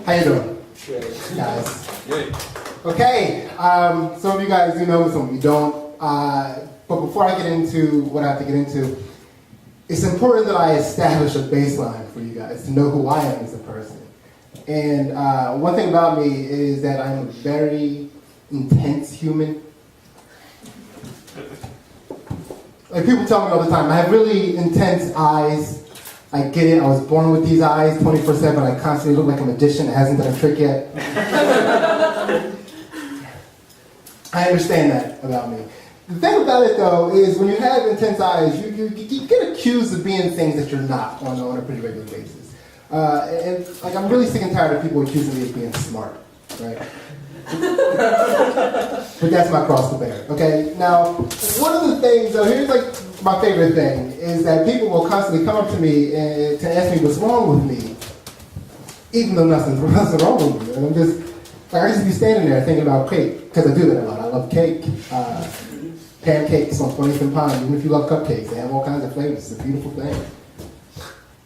How you doing? Good. Guys. Good. Okay, some of you guys do know me, some of you don't. But before I get into what I have to get into, it's important that I establish a baseline for you guys to know who I am as a person. And one thing about me is that I'm a very intense human. Like people tell me all the time, I have really intense eyes. I get it, I was born with these eyes 24/7. I constantly look like a magician that hasn't done a trick yet. I understand that about me. The thing about it though is when you have intense eyes, you get accused of being things that you're not on a pretty regular basis. And like I'm really sick and tired of people accusing me of being smart, right? But that's my cross to bear, okay? Now, one of the things, here's like my favorite thing, is that people will constantly come up to me and to ask me what's wrong with me, even though nothing's wrong with me. And I'm just, like, I used to be standing there thinking about cake, because I do that a lot. I love cake. Pancakes on 20th and Pine, even if you love cupcakes, they have all kinds of flavors. It's a beautiful thing.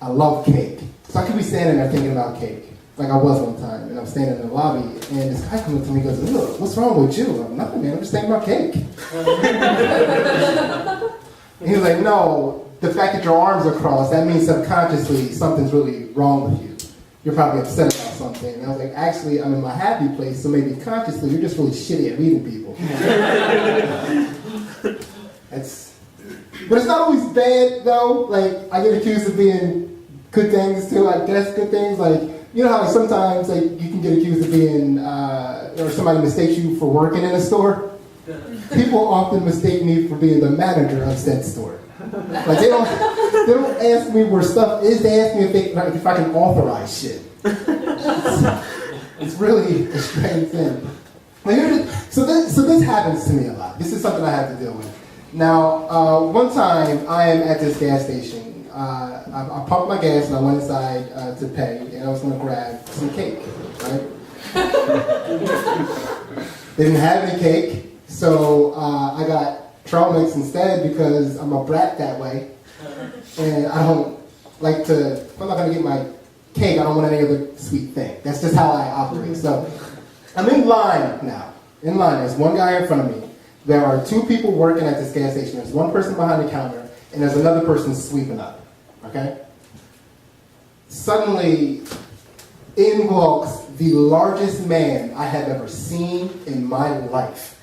I love cake. So I could be standing there thinking about cake, like I was one time, and I'm standing in the lobby, and this guy comes up to me and goes, "Look, what's wrong with you?" I'm like, "Nothing, man, I'm just thinking about cake." And he was like, "No, the fact that your arms are crossed, that means subconsciously something's really wrong with you. You're probably upset about something." And I was like, "Actually, I'm in my happy place, so maybe consciously you're just really shitty at reading people." But it's not always bad though. Like I get accused of being good things too. I guess good things. Like you know how like, sometimes like you can get accused of being or somebody mistakes you for working in a store. People often mistake me for being the manager of said store. Like they don't ask me where stuff is. They ask me if I can authorize shit. It's really a strange thing. So this happens to me a lot. This is something I have to deal with. Now, one time I am at this gas station. I pumped my gas and I went inside to pay, and I was going to grab some cake, right? They didn't have any cake, so I got trail mix instead because I'm a brat that way, and I don't like to. If I'm not going to get my cake, I don't want any other sweet thing. That's just how I operate. So I'm in line now. In line, there's one guy in front of me. There are two people working at this gas station. There's one person behind the counter, and there's another person sweeping up, okay? Suddenly, in walks the largest man I have ever seen in my life,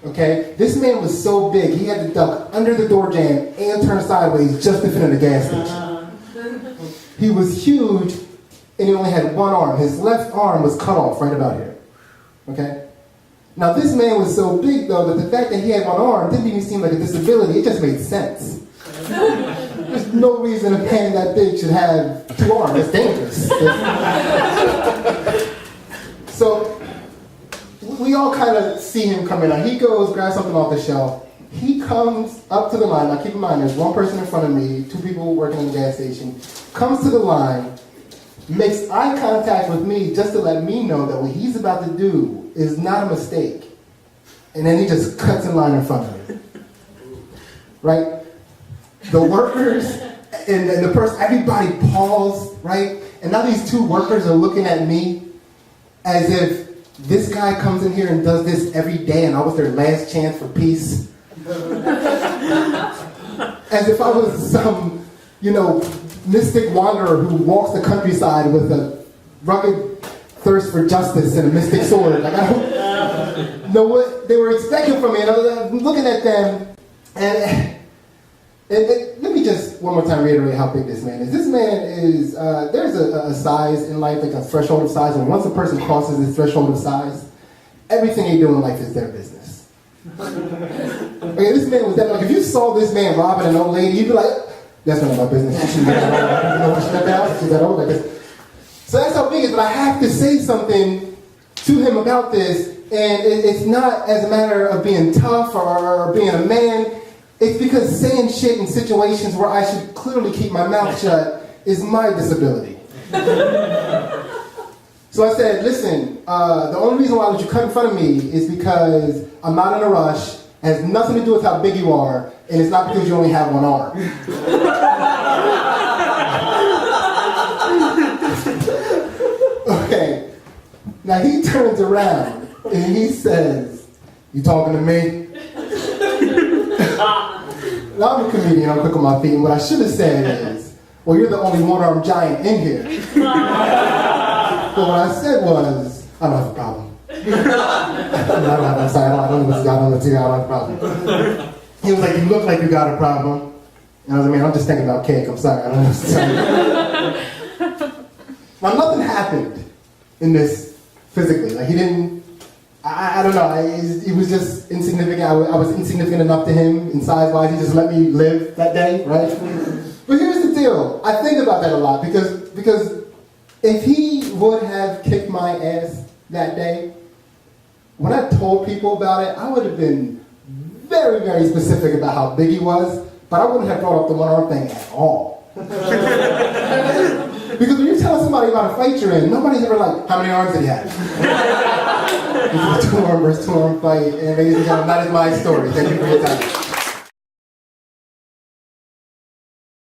okay? This man was so big, he had to duck under the door jamb and turn sideways just to fit in the gas station. He was huge, and he only had one arm. His left arm was cut off right about here, okay? Now this man was so big though that the fact that he had one arm didn't even seem like a disability, it just made sense. There's no reason a man that big should have two arms, it's dangerous. So we all kind of see him coming out. He goes, grabs something off the shelf. He comes up to the line. Now keep in mind there's one person in front of me, two people working in the gas station, comes to the line, makes eye contact with me just to let me know that what he's about to do is not a mistake. And then he just cuts in line in front of me. Right? The workers and the person, everybody paused, right? And now these two workers are looking at me as if this guy comes in here and does this every day and I was their last chance for peace. As if I was some, mystic wanderer who walks the countryside with a rugged thirst for justice and a mystic sword. Like, I don't know what they were expecting from me. And I'm looking at them, and let me just one more time reiterate how big this man is. This man is, there's a size in life, like a threshold of size, and once a person crosses this threshold of size, everything they do in life is their business. Okay, this man was that, like, if you saw this man robbing an old lady, you'd be like, that's none of my business. She's that old like this. So that's how big it is, but I have to say something to him about this, and it's not as a matter of being tough or being a man. It's because saying shit in situations where I should clearly keep my mouth shut is my disability. So I said, listen, the only reason why I let you cut in front of me is because I'm not in a rush, it has nothing to do with how big you are, and it's not because you only have one arm. Okay, Now he turns around and he says, "You talking to me?" Now I'm a comedian, I'm quick on my feet, and what I should have said is, "Well, you're the only one-armed giant in here." But what I said was, "I don't have a problem." I'm sorry, I don't have a problem. He was like, "You look like you got a problem." And I was like, "Man, I'm just thinking about cake, I'm sorry, I don't know what to tell you." Now, nothing happened in this physically. Like, he didn't, I don't know, it was just insignificant. I was insignificant enough to him in size-wise. He just let me live that day, right? But here's the deal. I think about that a lot because if he would have kicked my ass that day, when I told people about it, I would have been very, very specific about how big he was, but I wouldn't have brought up the one-arm thing at all. Because when you're telling somebody about a fight you're in, nobody's ever like, "How many arms did he have?" It's a two-arm versus two-arm fight, and ladies and gentlemen, that is my story. Thank you for your time.